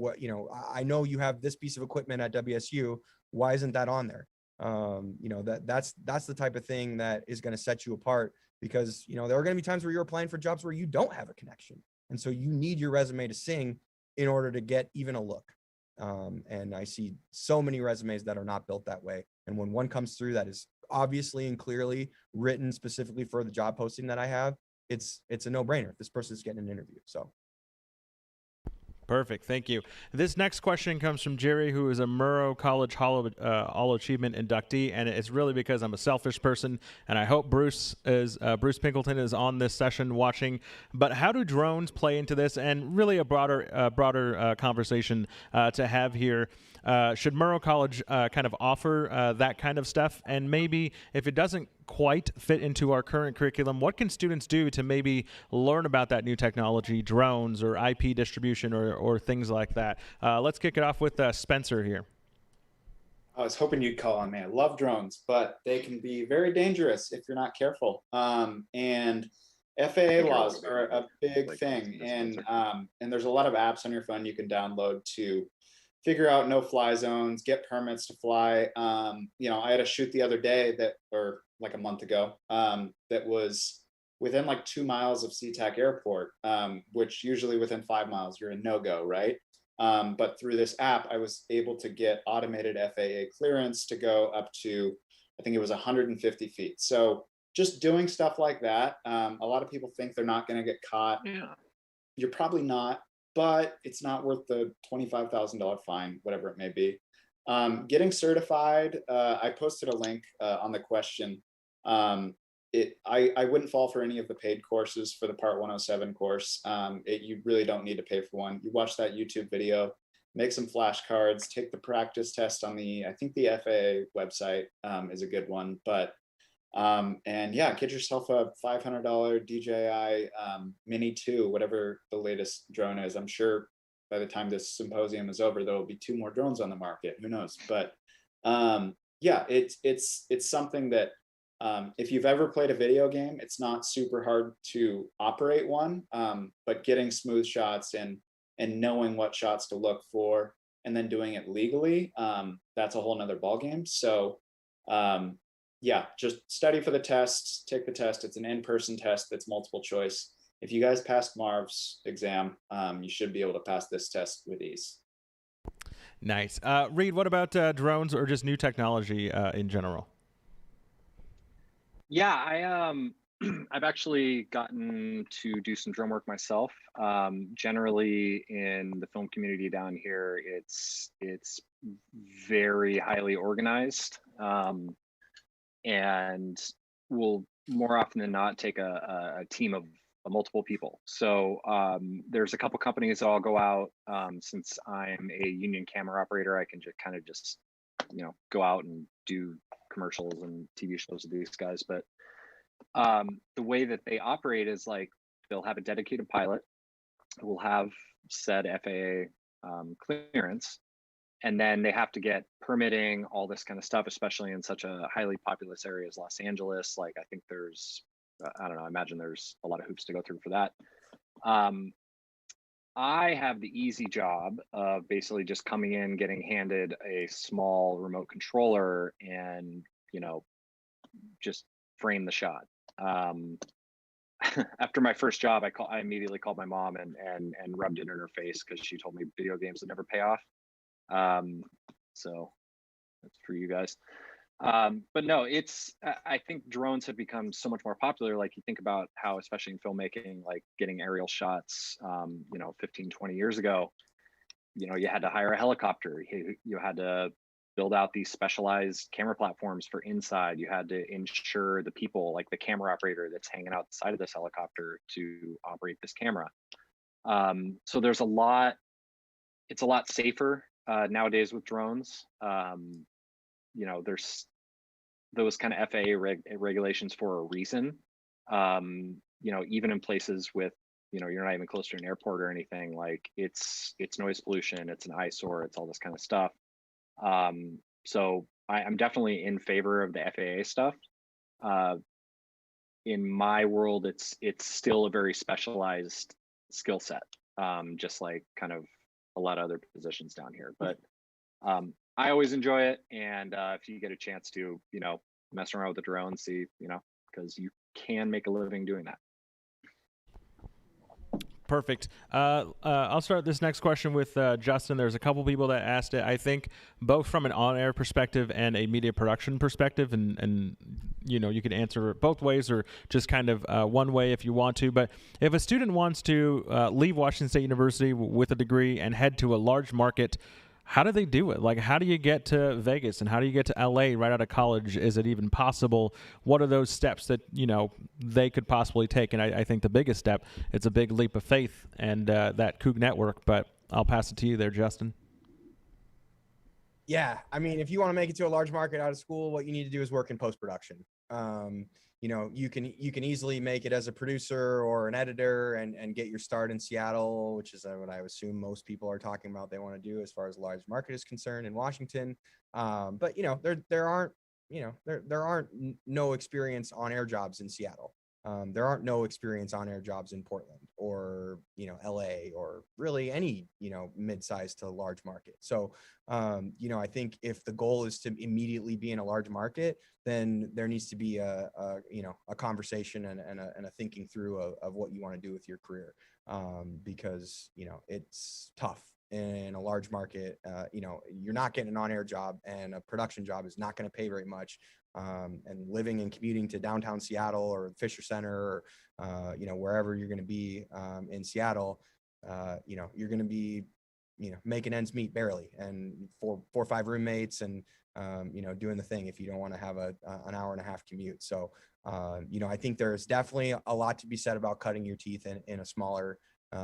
I know you have this piece of equipment at WSU. Why isn't that on there? That's the type of thing that is going to set you apart, because, there are going to be times where you're applying for jobs where you don't have a connection. And so you need your resume to sing in order to get even a look. And I see so many resumes that are not built that way. And when one comes through that is obviously and clearly written specifically for the job posting that I have, it's a no-brainer. This person's getting an interview. So. Perfect. Thank you. This next question comes from Jerry, who is a Murrow College All Achievement inductee, and it's really because I'm a selfish person, and I hope Bruce Pinkleton is on this session watching. But how do drones play into this, and really a broader conversation to have here? Should Murrow College kind of offer that kind of stuff? And maybe if it doesn't quite fit into our current curriculum, what can students do to maybe learn about that new technology, drones or IP distribution or things like that? Let's kick it off with Spencer here. I was hoping you'd call on me. I love drones, but they can be very dangerous if you're not careful. And FAA laws are a big thing. And there's a lot of apps on your phone you can download to figure out no-fly zones, get permits to fly. I had a shoot the other day or like a month ago, that was within like 2 miles of SeaTac Airport, which usually within 5 miles, you're a no-go, right? But through this app, I was able to get automated FAA clearance to go up to, I think it was 150 feet. So just doing stuff like that, a lot of people think they're not going to get caught. Yeah. You're probably not, but it's not worth the $25,000 fine, whatever it may be. Getting certified, I posted a link on the question. I wouldn't fall for any of the paid courses for the Part 107 course. You really don't need to pay for one. You watch that YouTube video, make some flashcards, take the practice test on I think the FAA website is a good one. But and yeah, get yourself a $500 DJI Mini 2, whatever the latest drone is. I'm sure by the time this symposium is over, there will be 2 more drones on the market. Who knows? But yeah, it's something that if you've ever played a video game, it's not super hard to operate one, but getting smooth shots and knowing what shots to look for and then doing it legally, that's a whole nother ballgame. So yeah, just study for the tests, take the test. It's an in-person test that's multiple choice. If you guys passed Marv's exam, you should be able to pass this test with ease. Nice. Reid, what about drones or just new technology in general? Yeah, I've actually gotten to do some drone work myself. Generally, in the film community down here, it's very highly organized, and will more often than not take a team of multiple people. So there's a couple companies that I'll go out. Since I'm a union camera operator, I can just kind of just go out and do commercials and TV shows with these guys. But the way that they operate is like they'll have a dedicated pilot who will have said FAA clearance, and then they have to get permitting, all this kind of stuff, especially in such a highly populous area as Los Angeles. Like I think there's, I don't know, I imagine there's a lot of hoops to go through for that. I have the easy job of basically just coming in, getting handed a small remote controller and, just frame the shot. After my first job, I immediately called my mom and rubbed it in her face because she told me video games would never pay off. So that's for you guys. But no, I think drones have become so much more popular. Like you think about how, especially in filmmaking, like getting aerial shots, 15, 20 years ago, you had to hire a helicopter. You had to build out these specialized camera platforms for inside. You had to insure the people, like the camera operator that's hanging outside of this helicopter to operate this camera. So there's it's a lot safer nowadays with drones. There's those kind of FAA regulations for a reason. Even in places with, you're not even close to an airport or anything, like it's noise pollution, it's an eyesore, it's all this kind of stuff. So I'm definitely in favor of the FAA stuff. In my world, it's still a very specialized skill set, just like kind of a lot of other positions down here. But I always enjoy it, and if you get a chance to, mess around with the drone, see, because you can make a living doing that. Perfect. I'll start this next question with Justin. There's a couple people that asked it, I think, both from an on-air perspective and a media production perspective, and you can answer it both ways or just kind of one way if you want to. But if a student wants to leave Washington State University with a degree and head to a large market, how do they do it? Like, how do you get to Vegas and how do you get to LA right out of college? Is it even possible? What are those steps that, they could possibly take? And I think the biggest step, it's a big leap of faith and that Coug network, but I'll pass it to you there, Justin. Yeah. I mean, if you want to make it to a large market out of school, what you need to do is work in post-production. You can easily make it as a producer or an editor and get your start in Seattle, which is what I assume most people are talking about they want to do as far as large market is concerned in Washington. But there aren't no experience on air jobs in Seattle. There aren't no experience on air jobs in Portland or, LA or really any, mid-sized to large market. So, I think if the goal is to immediately be in a large market, then there needs to be a conversation and a thinking through of what you want to do with your career. Because, it's tough in a large market. You're not getting an on-air job, and a production job is not going to pay very much. And living and commuting to downtown Seattle or Fisher Center or, wherever you're going to be in Seattle, you're going to be, making ends meet barely, and four or five roommates and, doing the thing if you don't want to have an hour and a half commute. So, I think there's definitely a lot to be said about cutting your teeth in a smaller,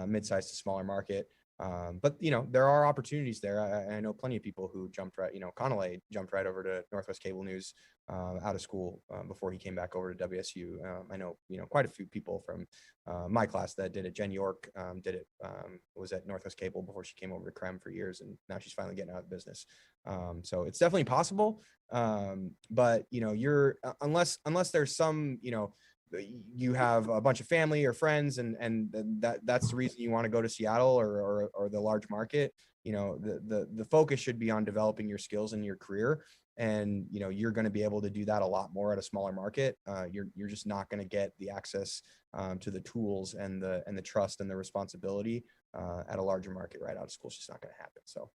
mid-sized to smaller market. But there are opportunities there. I know plenty of people who jumped right, Kanale jumped right over to Northwest Cable News out of school before he came back over to WSU. I know, quite a few people from my class that did it. Jen York did it, was at Northwest Cable before she came over to Creme for years, and now she's finally getting out of business. So it's definitely possible. But you're unless there's some, you have a bunch of family or friends and that's the reason you want to go to Seattle or the large market. The focus should be on developing your skills in your career, and you're going to be able to do that a lot more at a smaller market. You're just not going to get the access to the tools and the trust and the responsibility at a larger market right out of school. It's just not going to happen. So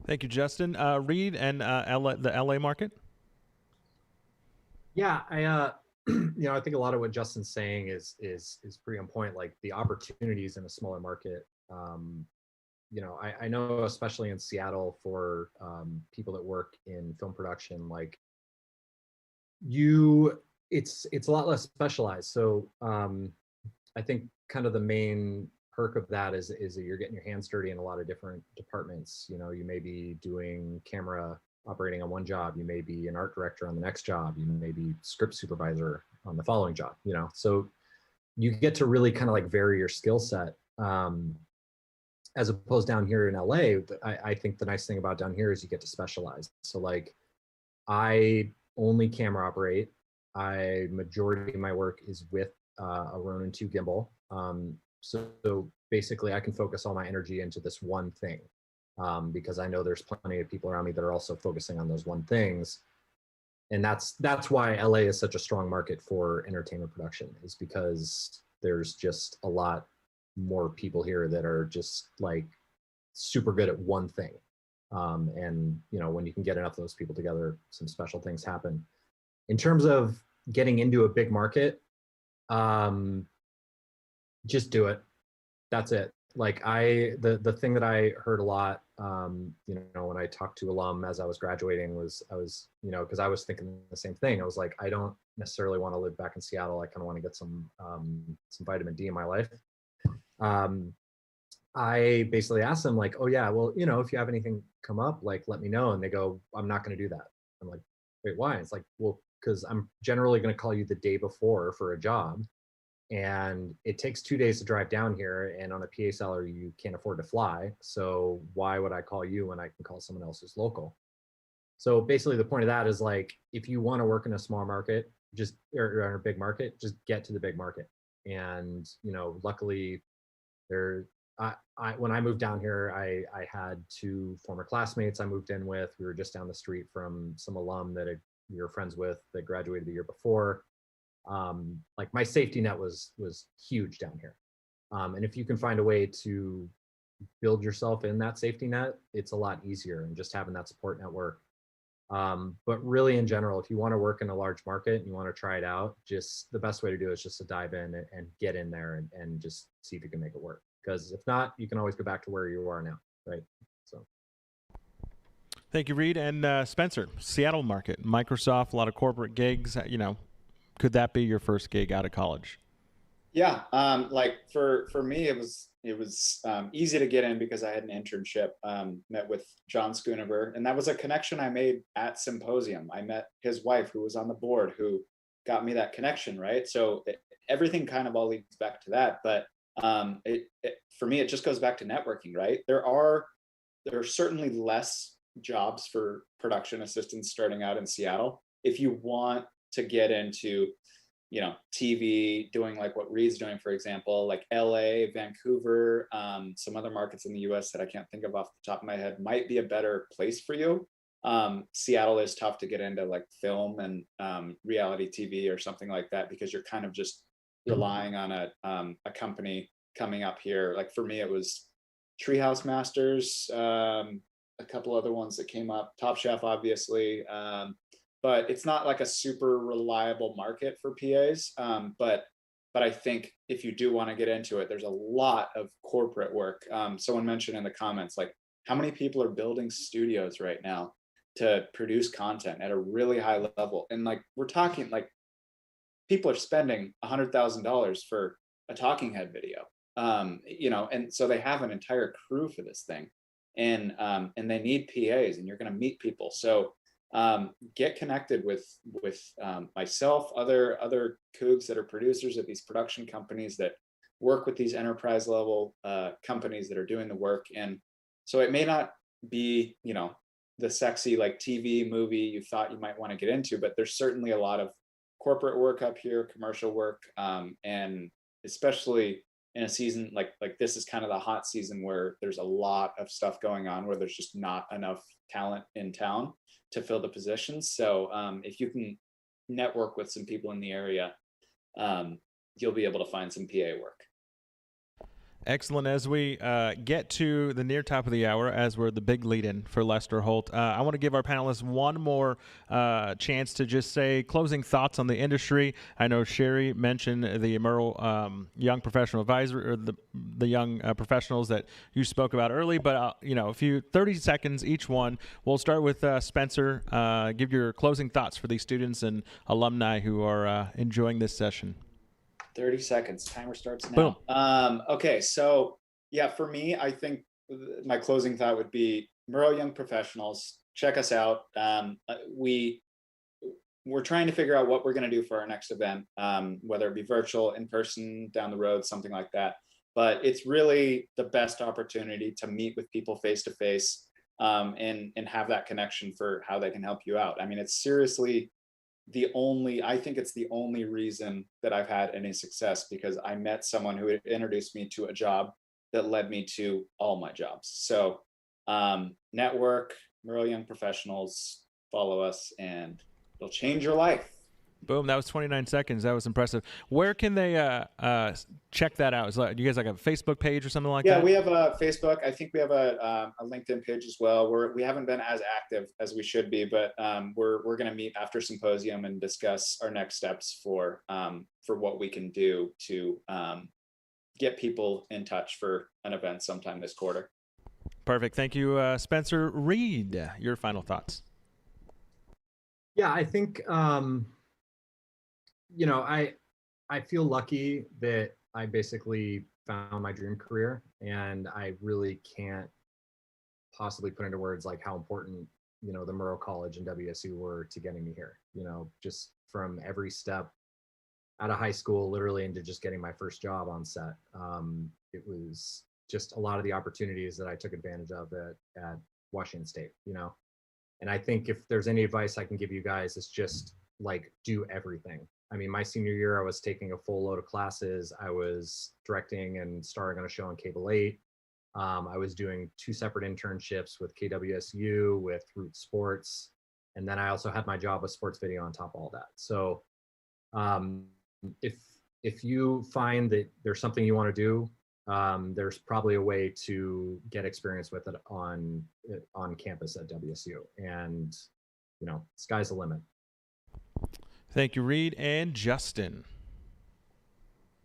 Thank you, Justin. Reid and the LA market. Yeah, I think a lot of what Justin's saying is pretty on point. Like the opportunities in a smaller market. I know especially in Seattle for people that work in film production, like it's a lot less specialized. So I think kind of the main perk of that is that you're getting your hands dirty in a lot of different departments. You may be doing camera operating on one job, you may be an art director on the next job, you may be script supervisor on the following job, so you get to really kind of like vary your skill set. As opposed down here in LA, I think the nice thing about down here is you get to specialize. So like I only camera operate. Majority of my work is with a Ronin 2 gimbal. So basically I can focus all my energy into this one thing. Because I know there's plenty of people around me that are also focusing on those one things. And that's why LA is such a strong market for entertainment production, is because there's just a lot more people here that are just like super good at one thing. And when you can get enough of those people together, some special things happen. In terms of getting into a big market, just do it. That's it. Like the thing that I heard a lot, when I talked to alum as I was graduating was because I was thinking the same thing. I was like, I don't necessarily want to live back in Seattle. I kind of want to get some vitamin D in my life. I basically asked them like, oh yeah, well, if you have anything come up, like, let me know. And they go, I'm not going to do that. I'm like, wait, why? It's like, well, because I'm generally going to call you the day before for a job. And it takes 2 days to drive down here, and on a PA salary, you can't afford to fly. So why would I call you when I can call someone else who's local? So basically the point of that is like, if you want to work in a small market, or in a big market, just get to the big market. And, luckily when I moved down here, I had 2 former classmates I moved in with. We were just down the street from some alum that we were friends with that graduated the year before. Like my safety net was huge down here. And if you can find a way to build yourself in that safety net, it's a lot easier, and just having that support network. But really in general, if you want to work in a large market and you want to try it out, just the best way to do it is just to dive in and get in there and just see if you can make it work. Because if not, you can always go back to where you are now, right? So. Thank you, Reid. And Spencer, Seattle market, Microsoft, a lot of corporate gigs, could that be your first gig out of college? Yeah, like for me, it was easy to get in because I had an internship. Met with John Schoonever, and that was a connection I made at Symposium. I met his wife, who was on the board, who got me that connection, right? So everything kind of all leads back to that. But for me, it just goes back to networking, right? There are certainly less jobs for production assistants starting out in Seattle. If you want to get into TV, doing like what Reid's doing, for example, like LA, Vancouver, some other markets in the US that I can't think of off the top of my head might be a better place for you. Seattle is tough to get into, like film and reality TV or something like that, because you're kind of just relying on a company coming up here. Like for me, it was Treehouse Masters, a couple other ones that came up, Top Chef, obviously. But it's not like a super reliable market for PAs. But I think if you do want to get into it, there's a lot of corporate work. Someone mentioned in the comments, like, how many people are building studios right now to produce content at a really high level? And like, we're talking like people are spending $100,000 for a talking head video, and so they have an entire crew for this thing, and they need PAs, and you're going to meet people. So get connected with myself, other Cougs that are producers at these production companies that work with these enterprise level companies that are doing the work. And so it may not be, the sexy like TV movie you thought you might want to get into, but there's certainly a lot of corporate work up here, commercial work, and especially in a season like this is kind of the hot season where there's a lot of stuff going on, where there's just not enough talent in town to fill the positions. So if you can network with some people in the area, you'll be able to find some PA work. Excellent. As we get to the near top of the hour, as we're the big lead-in for Lester Holt, I want to give our panelists one more chance to just say closing thoughts on the industry. I know Sherry mentioned the Murrow Young Professional Advisor, or the young professionals that you spoke about early, but a few 30 seconds each one. We'll start with Spencer. Give your closing thoughts for these students and alumni who are enjoying this session. 30 seconds. Timer starts now. Boom. Okay, so yeah, for me, I think my closing thought would be Murrow Young Professionals. Check us out. We're trying to figure out what we're going to do for our next event, whether it be virtual, in person, down the road, something like that. But it's really the best opportunity to meet with people face to face and have that connection for how they can help you out. I mean, it's seriously I think it's the only reason that I've had any success, because I met someone who introduced me to a job that led me to all my jobs. So network, Murrow Young Professionals, follow us, and it'll change your life. Boom. That was 29 seconds. That was impressive. Where can they check that out? Do you guys like a Facebook page or something like that? Yeah, we have a Facebook. I think we have a LinkedIn page as well. We haven't been as active as we should be, but we're going to meet after symposium and discuss our next steps for what we can do to get people in touch for an event sometime this quarter. Perfect. Thank you, Spencer. Reid, your final thoughts. Yeah, I think I feel lucky that I basically found my dream career, and I really can't possibly put into words like how important, the Murrow College and WSU were to getting me here, just from every step out of high school, literally into just getting my first job on set. It was just a lot of the opportunities that I took advantage of at Washington State, and I think if there's any advice I can give you guys, it's just do everything. I mean, my senior year, I was taking a full load of classes. I was directing and starring on a show on Cable 8. I was doing 2 separate internships with KWSU, with Root Sports. And then I also had my job with sports video on top of all that. So if you find that there's something you want to do, there's probably a way to get experience with it on campus at WSU. And, sky's the limit. Thank you, Reid. And Justin.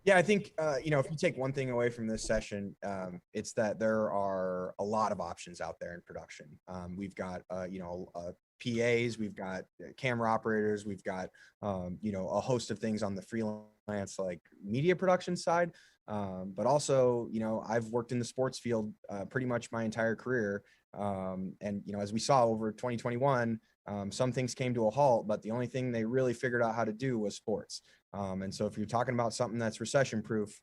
Yeah, I think, if you take one thing away from this session, it's that there are a lot of options out there in production. We've got, PAs, we've got camera operators, we've got, a host of things on the freelance, media production side. But also, I've worked in the sports field pretty much my entire career. And, as we saw over 2021, some things came to a halt, but the only thing they really figured out how to do was sports. And so if you're talking about something that's recession proof,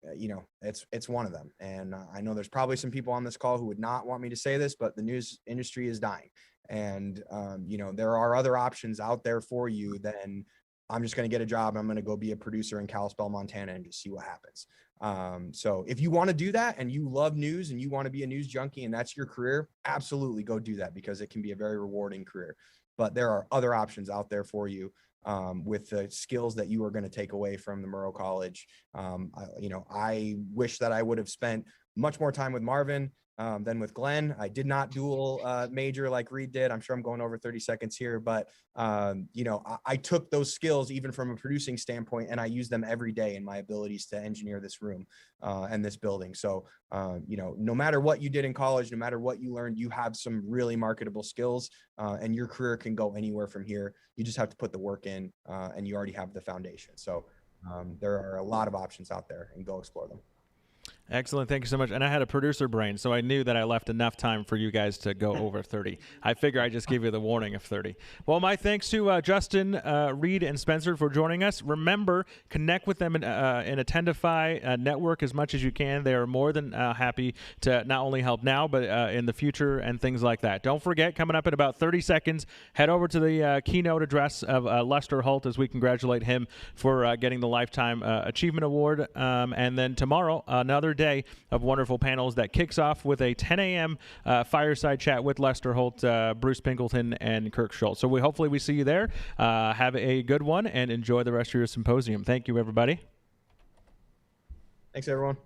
it's one of them. And I know there's probably some people on this call who would not want me to say this, but the news industry is dying. And, there are other options out there for you than I'm just going to get a job. I'm going to go be a producer in Kalispell, Montana, and just see what happens. So if you want to do that and you love news and you want to be a news junkie and that's your career, absolutely go do that, because it can be a very rewarding career. But there are other options out there for you with the skills that you are going to take away from the Murrow College. I wish that I would have spent much more time with Marvin than with Glenn. I did not dual major like Reid did. I'm sure I'm going over 30 seconds here, but I took those skills even from a producing standpoint, and I use them every day in my abilities to engineer this room and this building. So, no matter what you did in college, no matter what you learned, you have some really marketable skills, and your career can go anywhere from here. You just have to put the work in, and you already have the foundation. So there are a lot of options out there, and go explore them. Excellent. Thank you so much. And I had a producer brain, so I knew that I left enough time for you guys to go over 30. I figure I just gave you the warning of 30. Well, my thanks to Justin, Reid, and Spencer for joining us. Remember, connect with them in Attendify, network as much as you can. They are more than happy to not only help now, but in the future and things like that. Don't forget, coming up in about 30 seconds, head over to the keynote address of Lester Holt as we congratulate him for getting the Lifetime Achievement Award. And then tomorrow, another day of wonderful panels that kicks off with a 10 a.m. Fireside chat with Lester Holt, Bruce Pinkleton, and Kirk Schultz. So hopefully we see you there. Have a good one and enjoy the rest of your symposium. Thank you, everybody. Thanks, everyone.